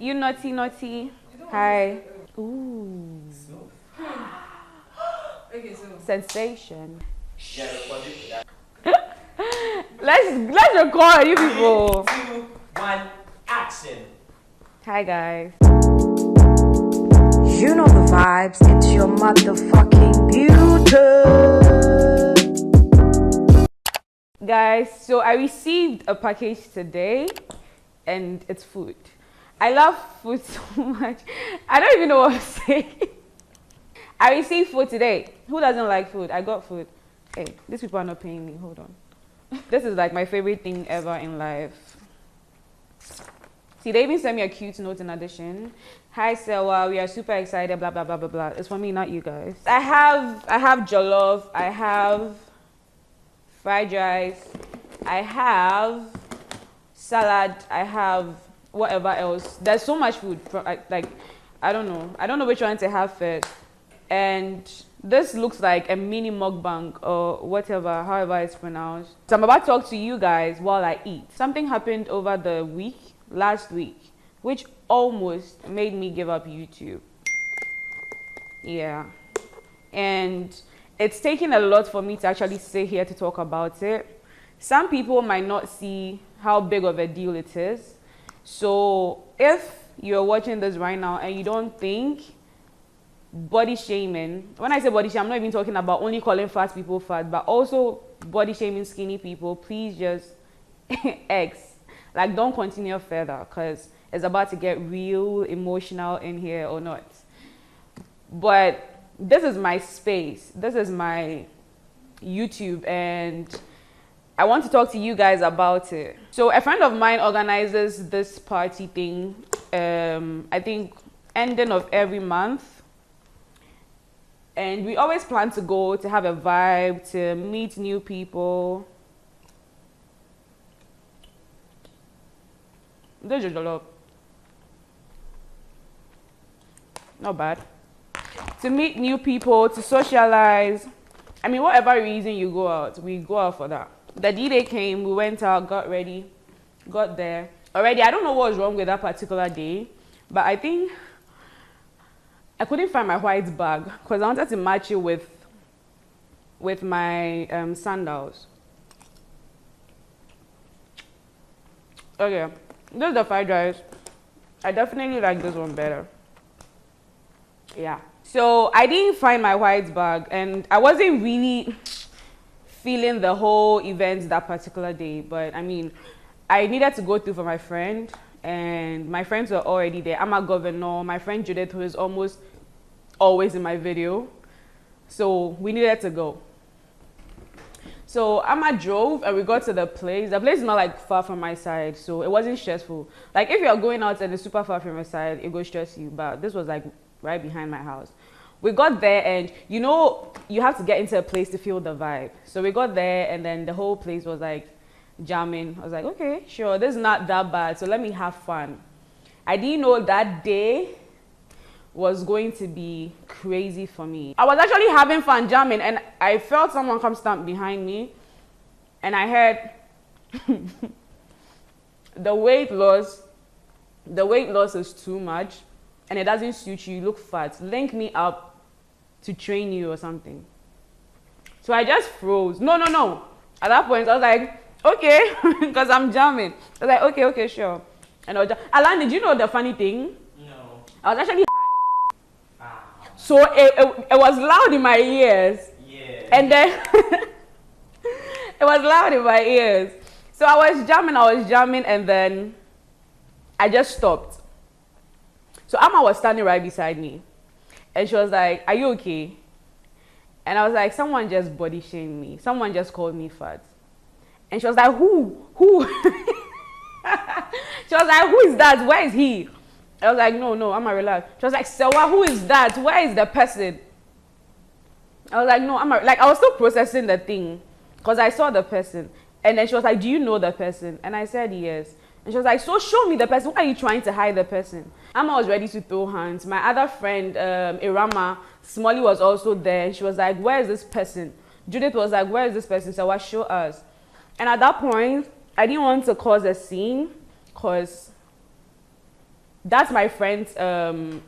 You naughty, naughty. Hi. Ooh. Okay, so Sensation. Yeah, recording for that. Let's record, you people. 3, 2, 1, action. Hi guys. You know the vibes, it's your motherfucking beauty. Guys, so I received a package today and it's food. I love food so much. I don't even know what to say. I received food today. Who doesn't like food? I got food. Hey, these people are not paying me. Hold on. This is like my favorite thing ever in life. See, they even sent me a cute note in addition. Hi, Sewa. We are super excited. Blah blah blah blah blah. It's for me, not you guys. I have jollof. I have fried rice. I have salad. I have whatever else. There's so much food. Like, I don't know. I don't know which one to have first. And this looks like a mini mukbang or whatever, however it's pronounced. So I'm about to talk to you guys while I eat. Something happened over the last week, which almost made me give up YouTube. Yeah. And it's taken a lot for me to actually sit here to talk about it. Some people might not see how big of a deal it is. So if you're watching this right now and you don't think body shaming, when I say body shaming, I'm not even talking about only calling fat people fat, but also body shaming skinny people, please just X. Like, don't continue further because it's about to get real emotional in here or not. But this is my space. This is my YouTube and I want to talk to you guys about it. So a friend of mine organizes this party thing, I think ending of every month. And we always plan to go to have a vibe, to meet new people. This is a lot. Not bad. To meet new people, to socialize. I mean, whatever reason you go out, we go out for that. The D-Day came, we went out, got ready, got there. Already, I don't know what was wrong with that particular day, but I think I couldn't find my white bag because I wanted to match it with my sandals. Okay, this is the fried rice. I definitely like this one better. Yeah. So I didn't find my white bag and I wasn't really feeling the whole event that particular day. But I mean, I needed to go through for my friend and my friends were already there. I'm a governor. My friend Judith, who is almost always in my video. So we needed to go. So Amma drove and we got to the place. The place is not like far from my side, so it wasn't stressful. Like if you're going out and it's super far from your side, it will stress you. But this was like right behind my house. We got there and you know, you have to get into a place to feel the vibe. So we got there and then the whole place was like jamming. I was like, okay, sure, this is not that bad. So let me have fun. I didn't know that day was going to be crazy for me. I was actually having fun jamming and I felt someone come stand behind me and I heard the weight loss is too much and it doesn't suit you, you look fat. Link me up to train you or something. So I just froze. No. At that point I was like, okay, because I'm jamming. I was like, okay, sure. And I was Alan, did you know the funny thing? No. I was actually so it was loud in my ears. Yeah. And then it was loud in my ears. So I was jamming and then I just stopped. So Amma was standing right beside me. And she was like, are you okay? And I was like, someone just body shamed me. Someone just called me fat. And she was like, who? She was like, who is that? Where is he? I was like, no, I'm relax. She was like, Sewa, who is that? Where is the person? I was like, no, I was still processing the thing because I saw the person. And then she was like, do you know the person? And I said, yes. And she was like, so show me the person. Why are you trying to hide the person? Amma was ready to throw hands. My other friend, Irama, Smolly was also there. And she was like, where is this person? Judith was like, where is this person? Sewa, show us. And at that point, I didn't want to cause a scene because That's my friend's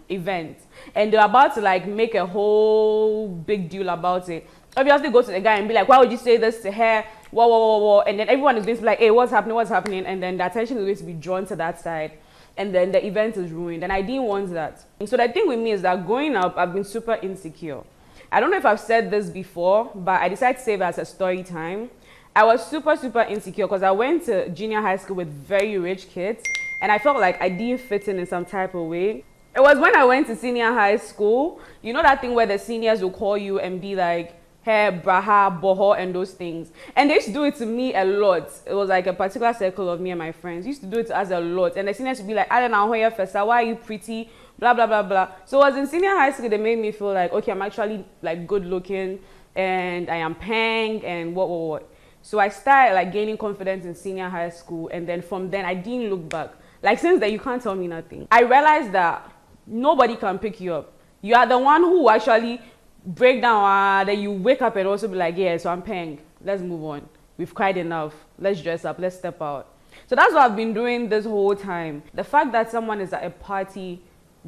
event, and they're about to like make a whole big deal about it. Obviously, go to the guy and be like, "Why would you say this to her?" Whoa, whoa, whoa, whoa. And then everyone is going to be like, "Hey, what's happening? What's happening?" And then the attention is going to be drawn to that side, and then the event is ruined. And I didn't want that. So the thing with me is that growing up, I've been super insecure. I don't know if I've said this before, but I decided to save it as a story time. I was super, super insecure because I went to junior high school with very rich kids, and I felt like I didn't fit in some type of way. It was when I went to senior high school, you know that thing where the seniors will call you and be like, hey, braha, boho, and those things. And they used to do it to me a lot. It was like a particular circle of me and my friends. Used to do it to us a lot. And the seniors would be like, I don't know, why are you pretty? Blah, blah, blah, blah. So I was in senior high school, they made me feel like, okay, I'm actually like good looking and I am peng and what. So I started like gaining confidence in senior high school. And then from then, I didn't look back. Like since then, you can't tell me nothing. I realized that nobody can pick you up. You are the one who actually break down, then you wake up and also be like, yeah, so I'm paying. Let's move on. We've cried enough. Let's dress up. Let's step out. So that's what I've been doing this whole time. The fact that someone is at a party,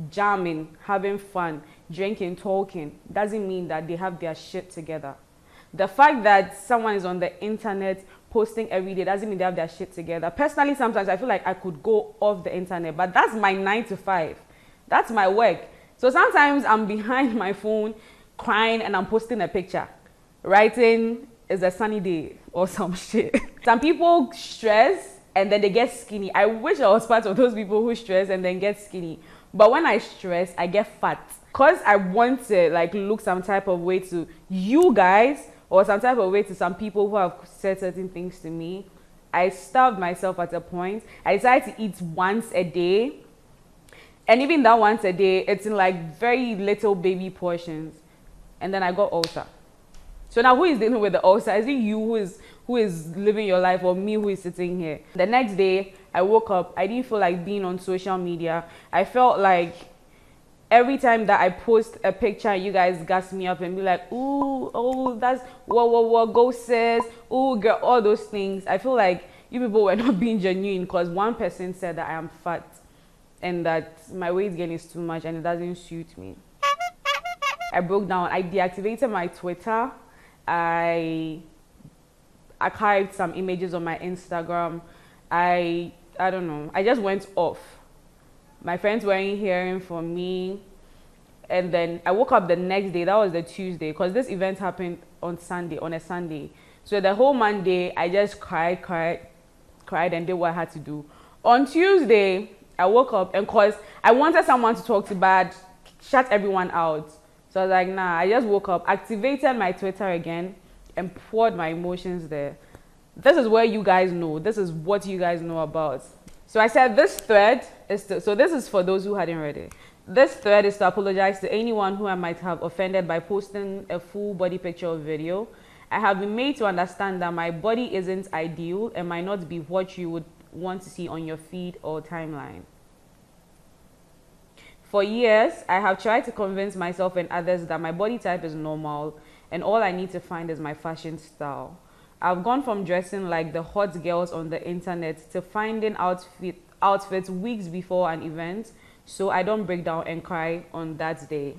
jamming, having fun, drinking, talking, doesn't mean that they have their shit together. The fact that someone is on the internet posting every day doesn't mean they have their shit together. Personally, sometimes I feel like I could go off the internet, but that's my 9 to 5. That's my work. So sometimes I'm behind my phone crying and I'm posting a picture, writing it's a sunny day or some shit. Some people stress and then they get skinny. I wish I was part of those people who stress and then get skinny. But when I stress, I get fat. Because I want to like look some type of way to you guys or some type of way to some people who have said certain things to me. I starved myself at a point. I decided to eat once a day. And even that once a day, it's in like very little baby portions. And then I got ulcer. So now who is dealing with the ulcer? Is it you who is living your life or me who is sitting here? The next day, I woke up. I didn't feel like being on social media. I felt like every time that I post a picture, you guys gas me up and be like, ooh, oh, that's what, go sis, ooh, girl, all those things. I feel like you people were not being genuine because one person said that I am fat and that my weight gain is too much and it doesn't suit me. I broke down. I deactivated my Twitter. I archived some images on my Instagram. I don't know. I just went off. My friends weren't hearing from me. And then I woke up the next day. That was the Tuesday because this event happened on a Sunday. So the whole Monday, I just cried and did what I had to do. On Tuesday, I woke up and because I wanted someone to talk to, but shut everyone out. So I was like, nah, I just woke up, activated my Twitter again, and poured my emotions there. This is where you guys know. This is what you guys know about. So I said this thread is so this is for those who hadn't read it. This thread is to apologize to anyone who I might have offended by posting a full body picture or video. I have been made to understand that my body isn't ideal and might not be what you would want to see on your feed or timeline. For years, I have tried to convince myself and others that my body type is normal and all I need to find is my fashion style. I've gone from dressing like the hot girls on the internet to finding outfits weeks before an event so I don't break down and cry on that day.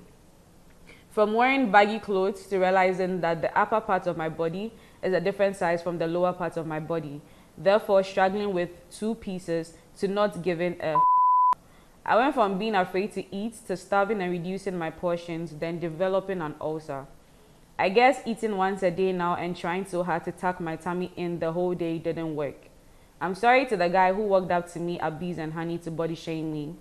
From wearing baggy clothes to realizing that the upper part of my body is a different size from the lower part of my body, therefore struggling with 2 pieces to not giving a I went from being afraid to eat to starving and reducing my portions, then developing an ulcer. I guess eating once a day now and trying so hard to tuck my tummy in the whole day didn't work. I'm sorry to the guy who walked up to me at Bees and Honey to body shame me.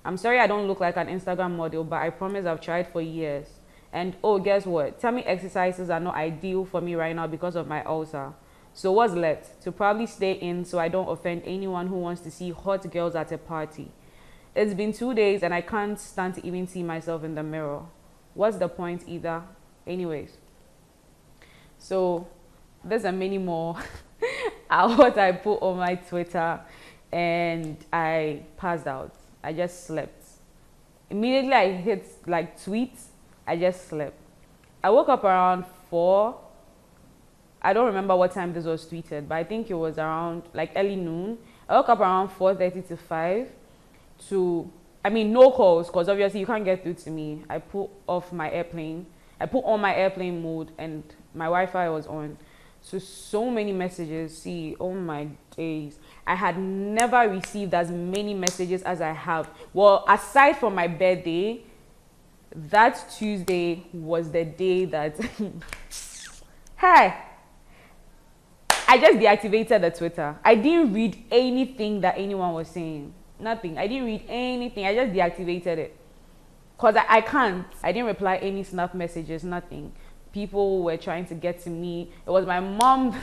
I'm sorry I don't look like an Instagram model, but I promise I've tried for years. And oh, guess what? Tummy exercises are not ideal for me right now because of my ulcer. So what's left? To probably stay in so I don't offend anyone who wants to see hot girls at a party. It's been 2 days and I can't stand to even see myself in the mirror. What's the point either? Anyways. So there's a many more what I put on my Twitter and I passed out. I just slept. Immediately I hit like tweets, I just slept. I woke up around 4. I don't remember what time this was tweeted, but I think it was around like early noon. I woke up around 4:30 to 5 to I mean, no calls, because obviously you can't get through to me. I put off my airplane. I put on my airplane mode and my Wi-Fi was on. So many messages. See, oh my days. I had never received as many messages as I have. Well, aside from my birthday, that Tuesday was the day that... Hey! I just deactivated the Twitter. I didn't read anything that anyone was saying. Nothing. I didn't read anything. I just deactivated it. Because I can't. I didn't reply any snap messages, nothing. People were trying to get to me. It was my mom.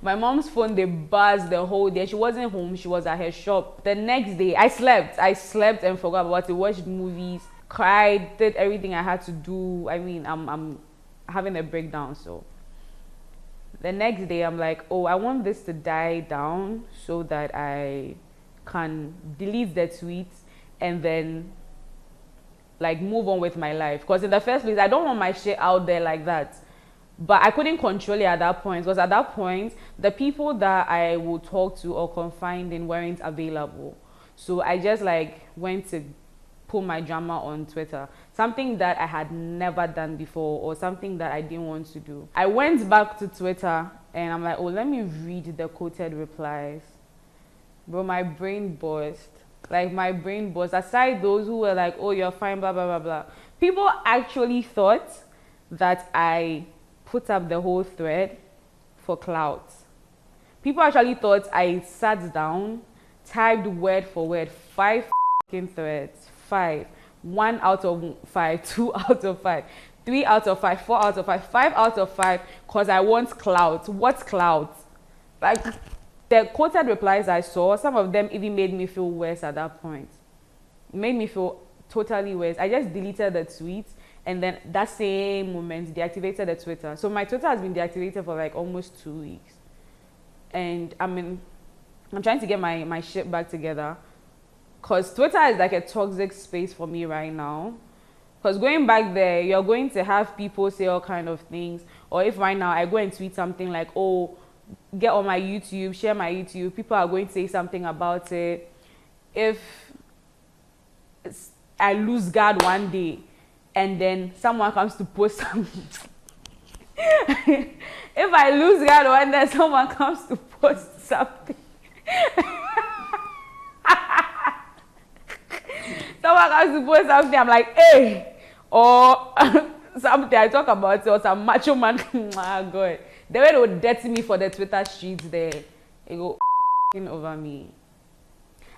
My mom's phone, they buzzed the whole day. She wasn't home. She was at her shop. The next day, I slept. I slept and forgot about it. Watched movies, cried, did everything I had to do. I mean, I'm having a breakdown, so... The next day, I'm like, oh, I want this to die down so that I can delete the tweets and then like move on with my life. Because in the first place, I don't want my shit out there like that. But I couldn't control it at that point, because at that point, the people that I would talk to or confide in weren't available. So I just like went to put my drama on Twitter, something that I had never done before or something that I didn't want to do. I went back to Twitter and I'm like, oh, let me read the quoted replies. Bro, my brain burst. Like, my brain burst. Aside those who were like, oh, you're fine, blah, blah, blah, blah. People actually thought that I put up the whole thread for clout. People actually thought I sat down, typed word for word, 5 threads. 5, 1 out of 5, 2 out of 5, 3 out of 5, 4 out of 5, 5 out of 5, because I want clout. What's clout? Like, the quoted replies I saw, some of them even made me feel worse at that point. It made me feel totally worse. I just deleted the tweet and then that same moment deactivated the Twitter. So my Twitter has been deactivated for like almost 2 weeks. And I'm trying to get my shit back together. Because Twitter is like a toxic space for me right now. Because going back there, you're going to have people say all kind of things. Or if right now I go and tweet something like, oh, get on my YouTube, share my YouTube, people are going to say something about it. If I lose guard one day and then someone comes to post something. If I lose guard one day, someone comes to post something. Someone comes to post something, I'm like, hey, or something I talk about it, or some macho man, oh God. The way they would dirty me for the Twitter streets there, they go over me.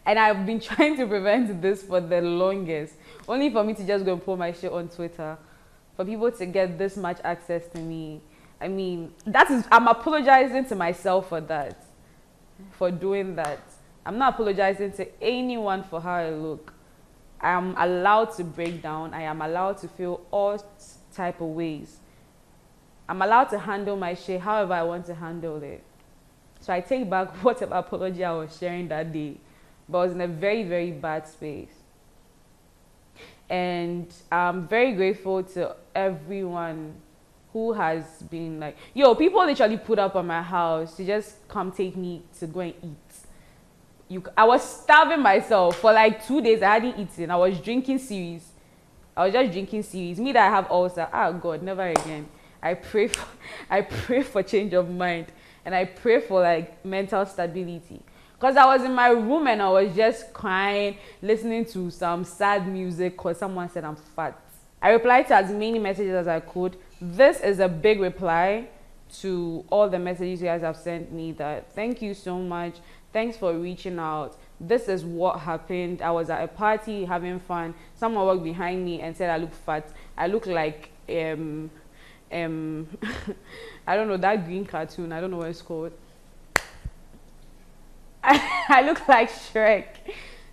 And I've been trying to prevent this for the longest, only for me to just go and put my shit on Twitter, for people to get this much access to me. I mean, I'm apologizing to myself for that, for doing that. I'm not apologizing to anyone for how I look. I am allowed to break down. I am allowed to feel all type of ways. I'm allowed to handle my shit however I want to handle it. So I take back whatever apology I was sharing that day. But I was in a very, very bad space. And I'm very grateful to everyone who has been like, yo, people literally put up on my house to just come take me to go and eat. I was starving myself for like 2 days. I hadn't eaten. I was drinking series. I was just drinking series. Me that I have ulcer. Oh God, never again. I pray for change of mind, and I pray for like mental stability. Because I was in my room and I was just crying, listening to some sad music because someone said I'm fat. I replied to as many messages as I could. This is a big reply to all the messages you guys have sent me, that thank you so much. Thanks for reaching out. This is what happened. I was at a party having fun. Someone walked behind me and said I look fat. I look like I don't know, that green cartoon. I don't know what it's called. I look like Shrek.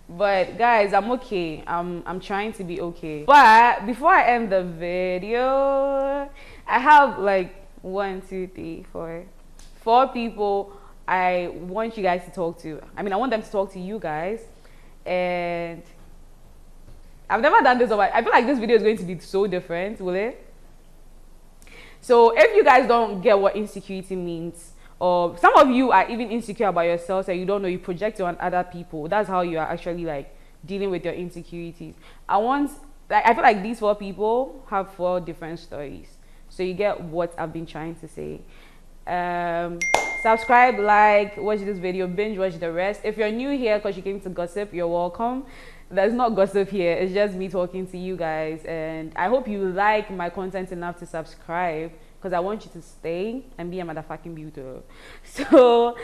But guys, I'm okay. I'm trying to be okay. But before I end the video, I have like 4 people I want you guys to talk to. I mean, I want them to talk to you guys. And I've never done this, but I feel like this video is going to be so different, will it? So if you guys don't get what insecurity means, or some of you are even insecure about yourselves and you don't know, you project it on other people. That's how you are actually like dealing with your insecurities. I feel like these 4 people have 4 different stories, so you get what I've been trying to say. Subscribe, like, watch this video, binge watch the rest. If you're new here because you came to gossip, you're welcome. There's not gossip here, it's just me talking to you guys, and I hope you like my content enough to subscribe, because I want you to stay and be a motherfucking beauty. So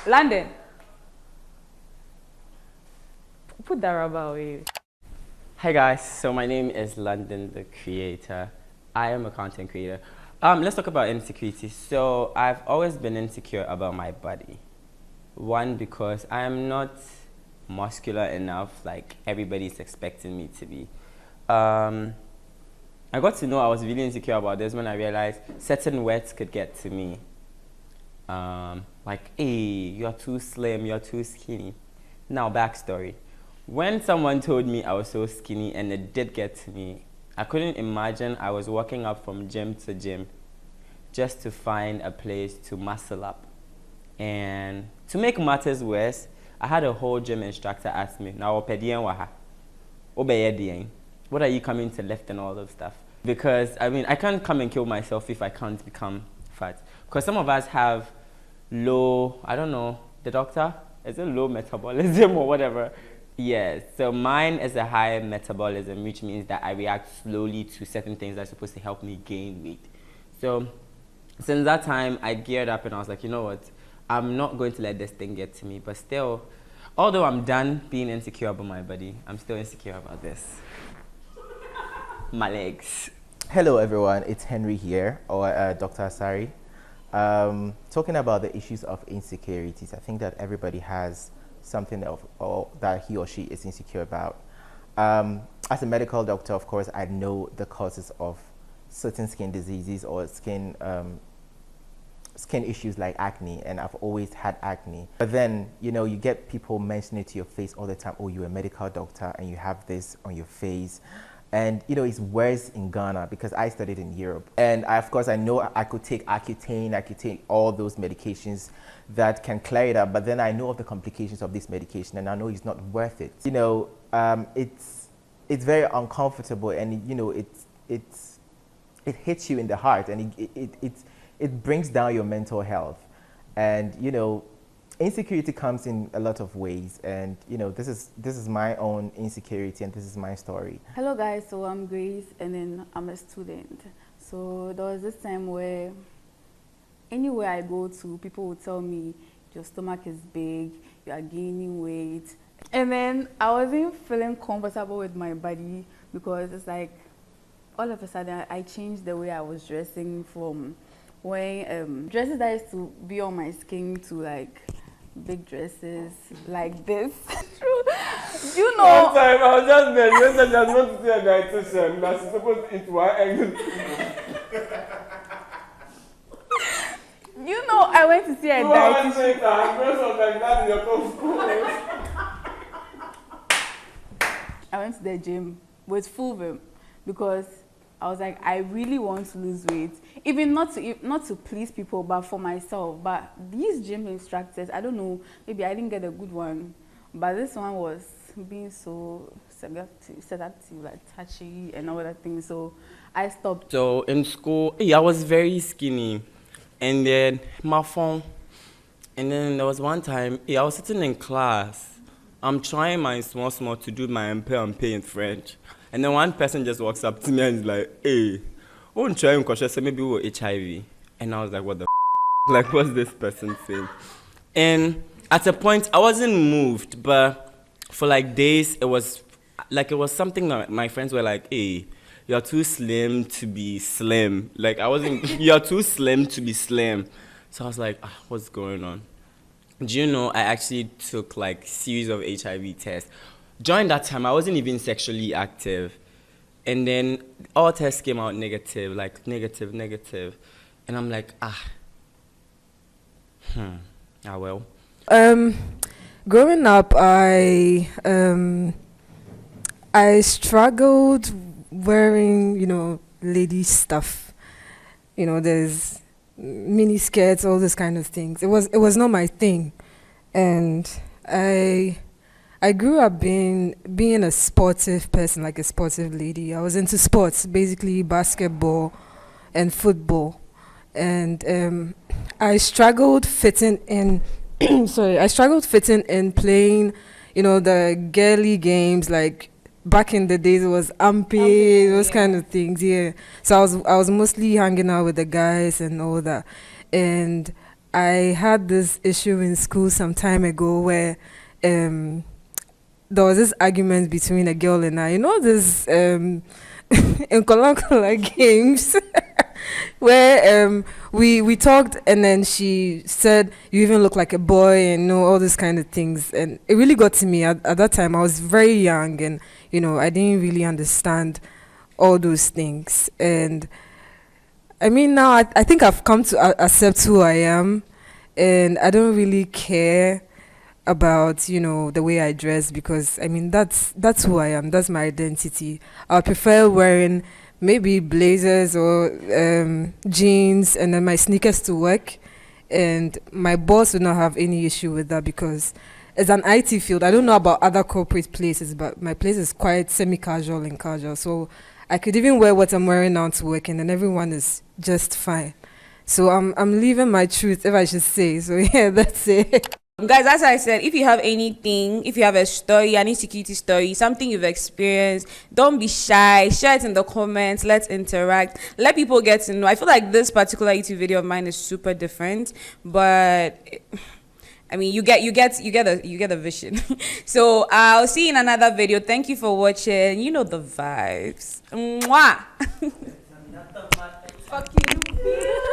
London, put that rubber away. Hi guys, so my name is London the Creator. I am a content creator. Let's talk about insecurities. So I've always been insecure about my body. One, because I am not muscular enough like everybody's expecting me to be. I got to know I was really insecure about this when I realized certain words could get to me. Like, hey, you're too slim, you're too skinny. Now, backstory. When someone told me I was so skinny and it did get to me, I couldn't imagine I was walking up from gym to gym just to find a place to muscle up. And to make matters worse, I had a whole gym instructor ask me, now, what are you coming to lift and all that stuff? Because, I mean, I can't come and kill myself if I can't become fat. Because some of us have low, I don't know, the doctor, is it low metabolism or whatever? Yes, so mine is a high metabolism, which means that I react slowly to certain things that are supposed to help me gain weight. So since that time, I geared up and I was like, you know what, I'm not going to let this thing get to me. But still, although I'm done being insecure about my body, I'm still insecure about this. My legs. Hello everyone, it's Henry here, or Dr. Asari. Talking about the issues of insecurities, I think that everybody has something that he or she is insecure about. As a medical doctor, of course, I know the causes of certain skin diseases or skin issues like acne, and I've always had acne. But then, you know, you get people mentioning it to your face all the time, oh, you're a medical doctor and you have this on your face. And, you know, it's worse in Ghana because I studied in Europe. And of course, I know I could take Accutane, I could take all those medications that can clear it up. But then I know of the complications of this medication and I know it's not worth it. You know, it's very uncomfortable, and, you know, it hits you in the heart, and it brings down your mental health. And, you know, insecurity comes in a lot of ways, and, you know, this is my own insecurity and this is my story. Hello guys, so I'm Grace and then I'm a student. So there was this time where anywhere I go to, people would tell me your stomach is big, you are gaining weight. And then I wasn't feeling comfortable with my body because it's like all of a sudden I changed the way I was dressing from wearing dresses that used to be on my skin to like big dresses like this. You know. One time I was just there, you said I was going to see a dietitian, that's supposed to eat one egg. You know, I went to see a dietitian. I went to the gym with full vim because I was like, I really want to lose weight, even not to please people, but for myself. But these gym instructors, I don't know, maybe I didn't get a good one, but this one was being so seductive, like touchy and all that thing. So I stopped. So in school, I was very skinny, and then my phone. And then there was one time, I was sitting in class. I'm trying my small to do my MP in French. And then one person just walks up to me and is like, hey, won't try and say maybe we're HIV. And I was like, what the like, what's this person saying? And at a point, I wasn't moved, but for like days, it was something that my friends were like, hey, you're too slim to be slim. Like, you're too slim to be slim. So I was like, what's going on? Do you know, I actually took like series of HIV tests. During that time, I wasn't even sexually active. And then all tests came out negative, like negative. And I'm like, well. Growing up, I struggled wearing, you know, lady stuff. You know, there's mini skirts, all those kind of things. It was not my thing. And I I grew up being a sportive person, like a sportive lady. I was into sports, basically basketball and football, and I struggled fitting in. Sorry, I struggled fitting in playing, the girly games like back in the days. It was ampy, those kind of things. Yeah. So I was mostly hanging out with the guys and all that, and I had this issue in school some time ago where there was this argument between a girl and I. This in Kolankola games where we talked, and then she said you even look like a boy and all these kind of things, and it really got to me. At that time I was very young, and I didn't really understand all those things. And I mean, now I think I've come to accept who I am, and I don't really care about the way I dress, because I mean that's who I am. That's my identity. I prefer wearing maybe blazers or jeans and then my sneakers to work, and my boss would not have any issue with that, because it's an IT field. I don't know about other corporate places, but my place is quite semi-casual and casual, so I could even wear what I'm wearing now to work, and then everyone is just fine. So I'm living my truth, if I should say. So yeah, that's it. Guys, as I said, if you have anything, if you have a story, an insecurity story, something you've experienced, don't be shy. Share it in the comments. Let's interact. Let people get to know. I feel like this particular YouTube video of mine is super different, but I mean, you get a vision. So I'll see you in another video. Thank you for watching. You know the vibes. Mwah. Fuck you.